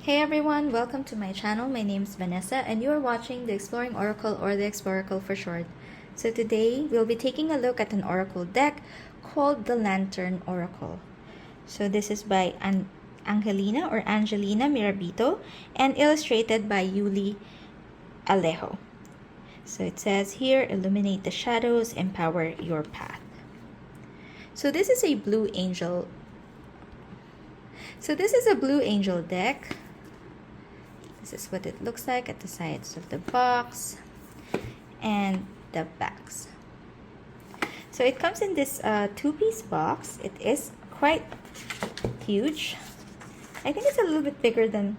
Hey everyone, welcome to my channel. My name is Vanessa and you are watching the Exploring Oracle, or the Exploracle for short. So today we'll be taking a look at an oracle deck called the Lantern Oracle. So this is by Angelina Mirabito and illustrated by Yuli Alejo. So it says here, illuminate the shadows, empower your path. So this is a Blue Angel. Blue Angel deck. This is what it looks like at the sides of the box and the backs. So it comes in this two-piece box. It is quite huge. I think it's a little bit bigger than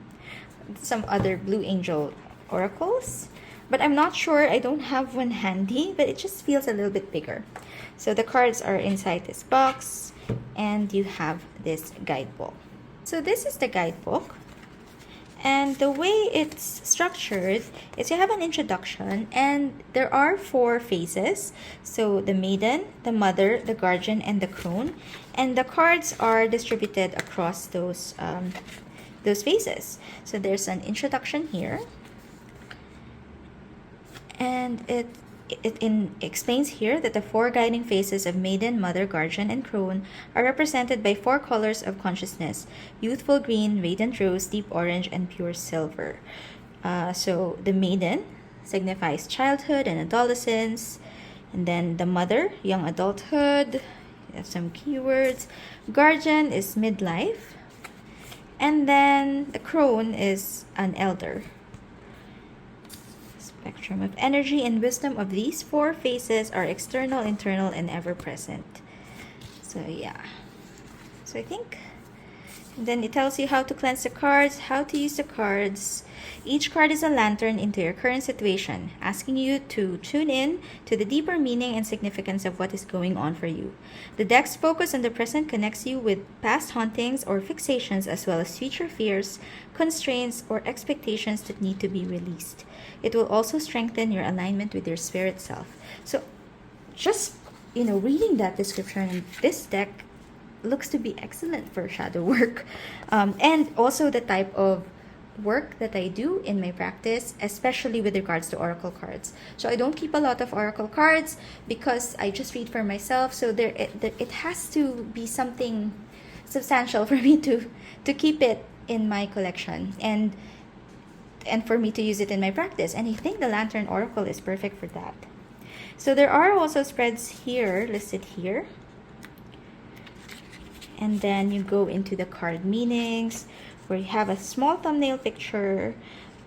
some other Blue Angel oracles, but I'm not sure. I don't have one handy, but it just feels a little bit bigger. So the cards are inside this box and you have this guidebook. So this is the guidebook. And the way it's structured is you have an introduction and there are 4 phases. So the maiden, the mother, the guardian, and the crone. And the cards are distributed across those phases. So there's an introduction here. And it explains here that the 4 guiding phases of maiden, mother, guardian, and crone are represented by 4 colors of consciousness: youthful green, radiant rose, deep orange, and pure silver. So the maiden signifies childhood and adolescence, and then the mother, young adulthood. You have some keywords. Guardian is midlife, and then the crone is an elder. Spectrum of energy and wisdom of these 4 phases are external, internal, and ever-present. So yeah. So I think, and then it tells you how to cleanse the cards, how to use the cards. Each card is a lantern into your current situation, asking you to tune in to the deeper meaning and significance of what is going on for you. The deck's focus on the present connects you with past hauntings or fixations, as well as future fears, constraints, or expectations that need to be released. It will also strengthen your alignment with your spirit self. So just, reading that description, this deck looks to be excellent for shadow work. And also the type of work that I do in my practice, especially with regards to oracle cards. So I don't keep a lot of oracle cards because I just read for myself. So it has to be something substantial for me to keep it in my collection and for me to use it in my practice. And I think the Lantern Oracle is perfect for that. So there are also spreads here, listed here. And then you go into the card meanings, where you have a small thumbnail picture,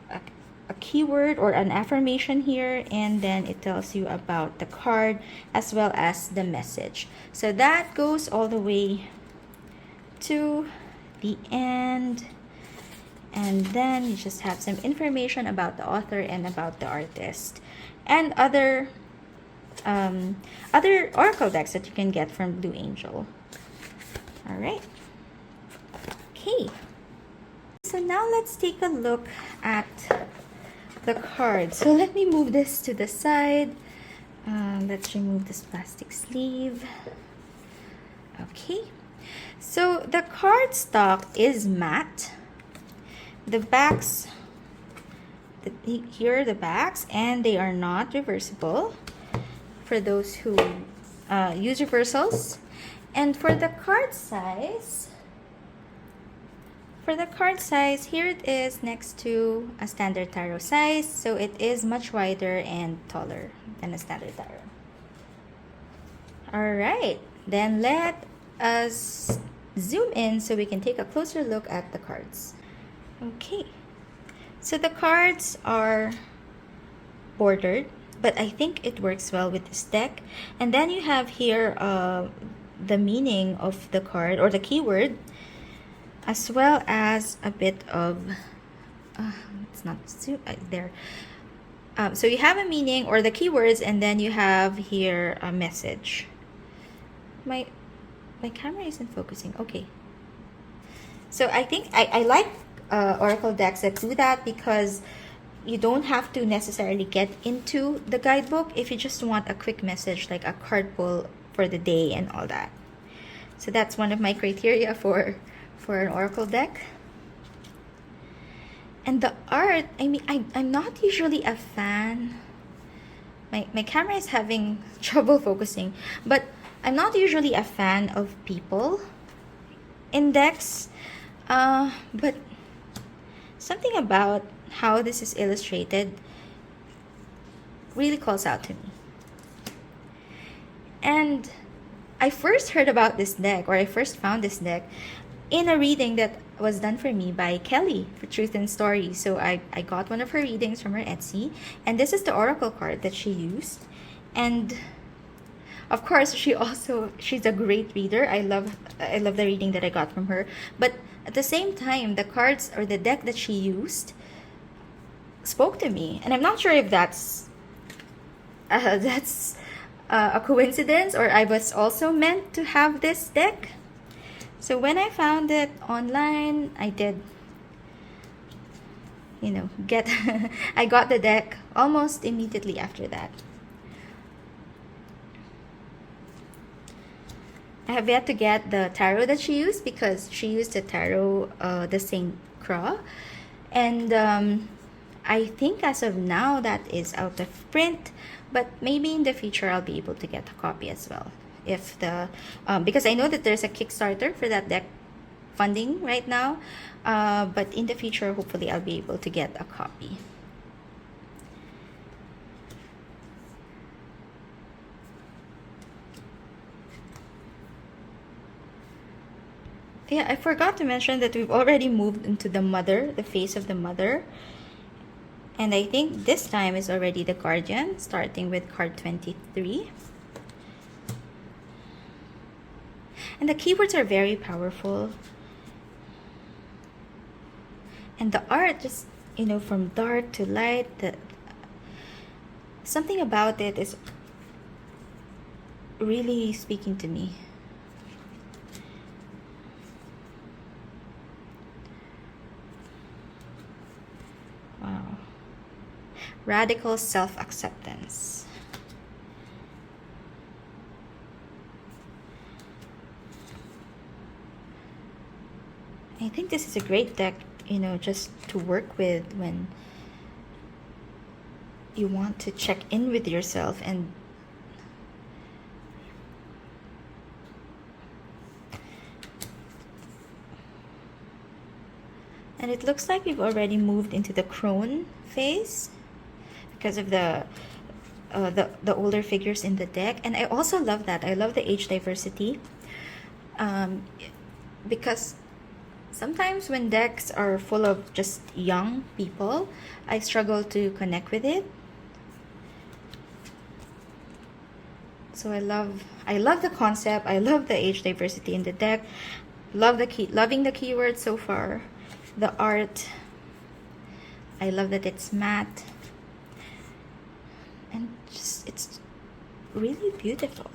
a keyword or an affirmation here, and then it tells you about the card as well as the message. So that goes all the way to the end. And then you just have some information about the author and about the artist, and other oracle decks that you can get from Blue Angel. All right. Okay. So now let's take a look at the cards. So let me move this to the side. Let's remove this plastic sleeve. Okay. So the card stock is matte. The backs, here are the backs, and they are not reversible for those who use reversals. And for the card size, here it is next to a standard tarot size. So it is much wider and taller than a standard tarot. All right, then let us zoom in so we can take a closer look at the cards. Okay, so the cards are bordered, but I think it works well with this deck. And then you have here the meaning of the card, or the keyword, as well as a bit of it's not there. So you have a meaning or the keywords, and then you have here a message. My camera isn't focusing. Okay, so I think I like oracle decks that do that, because you don't have to necessarily get into the guidebook if you just want a quick message, like a card pull for the day and all that. So that's one of my criteria for an oracle deck. And the art, I mean, I'm not usually a fan. My camera is having trouble focusing, but I'm not usually a fan of people in decks. But something about how this is illustrated really calls out to me. And I first heard about this deck, or I first found this deck in a reading that was done for me by Kelly for Truth and Story. So I got one of her readings from her Etsy, and this is the oracle card that she used. And of course, she's a great reader. I love the reading that I got from her. But at the same time, the cards or the deck that she used spoke to me, and I'm not sure if that's a coincidence, or I was also meant to have this deck. So when I found it online, I did, get I got the deck almost immediately after that. I have yet to get the tarot that she used, because she used the tarot, the Saint Croix, and I think as of now that is out of print, but maybe in the future I'll be able to get a copy as well. If the because I know that there's a Kickstarter for that deck funding right now, but in the future hopefully I'll be able to get a copy. Yeah, I forgot to mention that we've already moved into the Mother, the face of the Mother. And I think this time is already the Guardian, starting with card 23. And the keywords are very powerful. And the art, just, from dark to light, something about it is really speaking to me. Wow. Radical self-acceptance. I think this is a great deck, just to work with when you want to check in with yourself. And it looks like we've already moved into the crone phase because of the older figures in the deck. And I also love that. I love the age diversity, because sometimes when decks are full of just young people, I struggle to connect with it. So I love the concept. I love the age diversity in the deck. Loving the keywords so far. The art, I love that it's matte, and just it's really beautiful.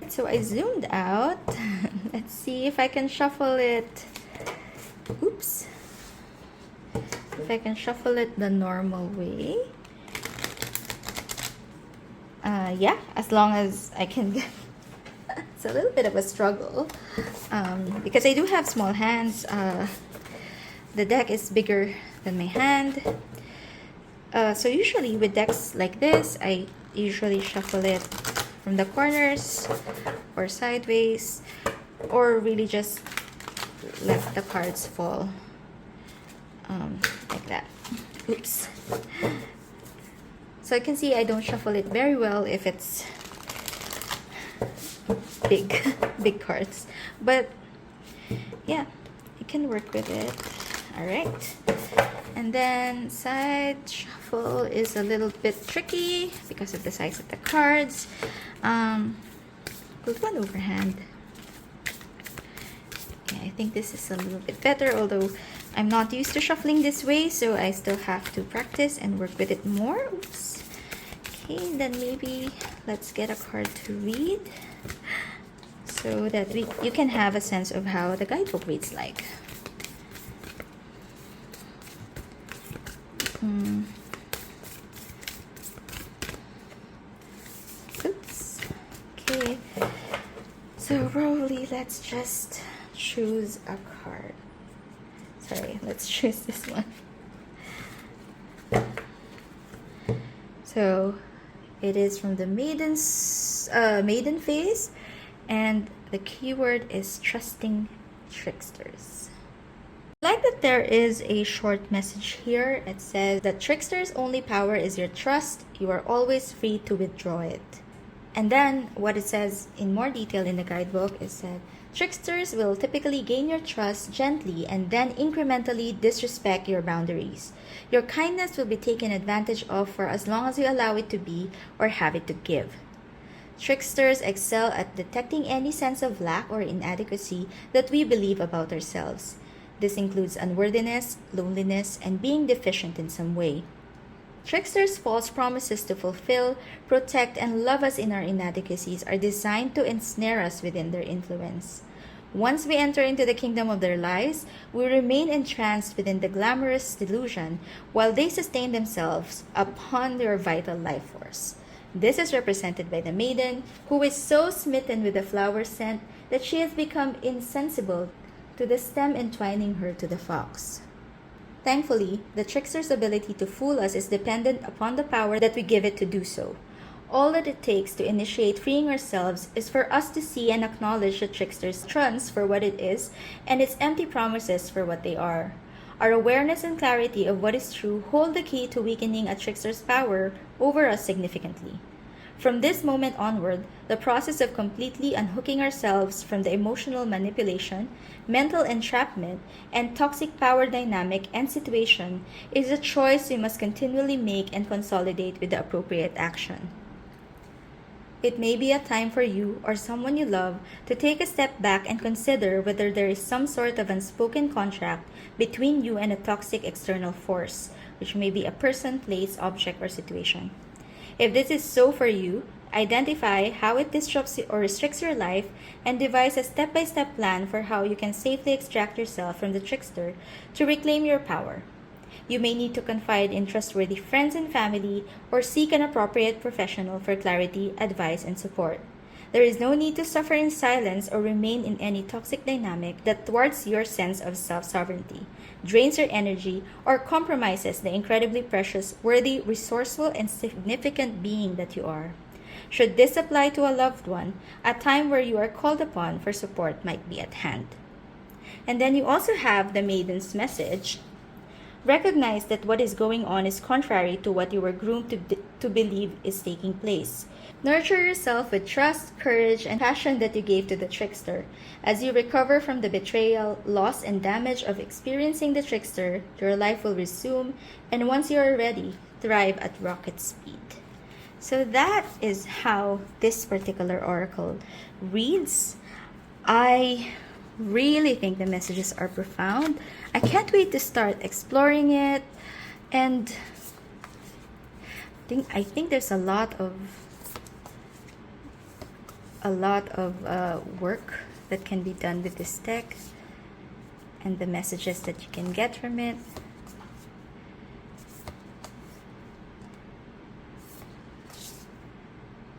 So I zoomed out. Let's see if I can shuffle it. Oops. If I can shuffle it the normal way. Yeah, as long as I can get. It's a little bit of a struggle, because I do have small hands. The deck is bigger than my hand. So usually with decks like this, I usually shuffle it from the corners or sideways, or really just let the cards fall like that. Oops. So I can see I don't shuffle it very well if it's big cards, but yeah, you can work with it. All right, and then side shuffle is a little bit tricky because of the size of the cards. Good one overhand. Yeah, I think this is a little bit better, although I'm not used to shuffling this way, so I still have to practice and work with it more. Oops. Okay, then maybe let's get a card to read so that you can have a sense of how the guidebook reads like. Oops. Okay. So probably let's just choose a card. Sorry, let's choose this one. So it is from the maiden phase, and the keyword is trusting tricksters. I like that there is a short message here. It says that tricksters' only power is your trust. You are always free to withdraw it. And then what it says in more detail in the guidebook is that tricksters will typically gain your trust gently and then incrementally disrespect your boundaries. Your kindness will be taken advantage of for as long as you allow it to be or have it to give. Tricksters excel at detecting any sense of lack or inadequacy that we believe about ourselves. This includes unworthiness, loneliness, and being deficient in some way. Tricksters' false promises to fulfill, protect, and love us in our inadequacies are designed to ensnare us within their influence. Once we enter into the kingdom of their lies, we remain entranced within the glamorous delusion while they sustain themselves upon their vital life force. This is represented by the maiden, who is so smitten with the flower scent that she has become insensible to the stem entwining her to the fox. Thankfully, the trickster's ability to fool us is dependent upon the power that we give it to do so. All that it takes to initiate freeing ourselves is for us to see and acknowledge the trickster's trance for what it is and its empty promises for what they are. Our awareness and clarity of what is true hold the key to weakening a trickster's power over us significantly. From this moment onward, the process of completely unhooking ourselves from the emotional manipulation, mental entrapment, and toxic power dynamic and situation is a choice we must continually make and consolidate with the appropriate action. It may be a time for you or someone you love to take a step back and consider whether there is some sort of unspoken contract between you and a toxic external force, which may be a person, place, object, or situation. If this is so for you, identify how it disrupts or restricts your life and devise a step-by-step plan for how you can safely extract yourself from the trickster to reclaim your power. You may need to confide in trustworthy friends and family or seek an appropriate professional for clarity, advice, and support. There is no need to suffer in silence or remain in any toxic dynamic that thwarts your sense of self-sovereignty, drains your energy, or compromises the incredibly precious, worthy, resourceful, and significant being that you are. Should this apply to a loved one, a time where you are called upon for support might be at hand. And then you also have the maiden's message. Recognize that what is going on is contrary to what you were groomed to believe is taking place. Nurture yourself with trust, courage, and passion that you gave to the trickster. As you recover from the betrayal, loss, and damage of experiencing the trickster, your life will resume, and once you are ready, thrive at rocket speed. So that is how this particular oracle reads. I really think the messages are profound. I can't wait to start exploring it, and I think there's a lot of work that can be done with this deck and the messages that you can get from it.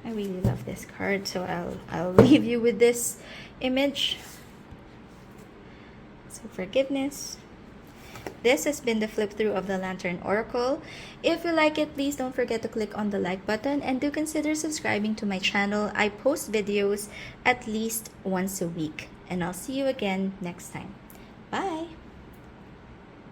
I really love this card, so I'll leave you with this image. So forgiveness. This has been the flip through of the Lantern Oracle. If you like it, please don't forget to click on the like button and do consider subscribing to my channel. I post videos at least once a week, and I'll see you again next time. Bye!